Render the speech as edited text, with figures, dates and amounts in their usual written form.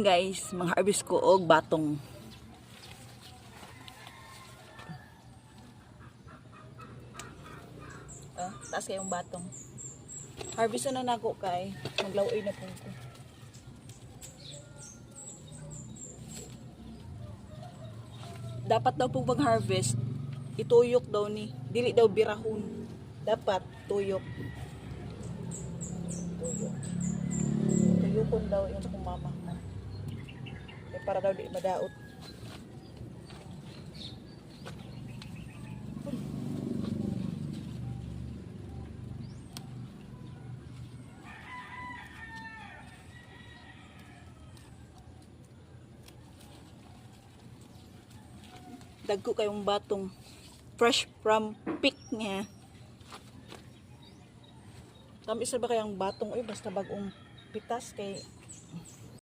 Guys, mga harvest ko og batong. Taas kayong batong. Harvest na nako kay maglawoy na po ko. Dapat daw po pag-harvest, ituyok daw ni, dili daw birahon. Dapat tuyok. Tuyokon daw yung kung mama. Para daw di madaot. Dagko kayong batong fresh from pick niya. Tamis na ba kayang batong? Uy, basta bagong pitas kay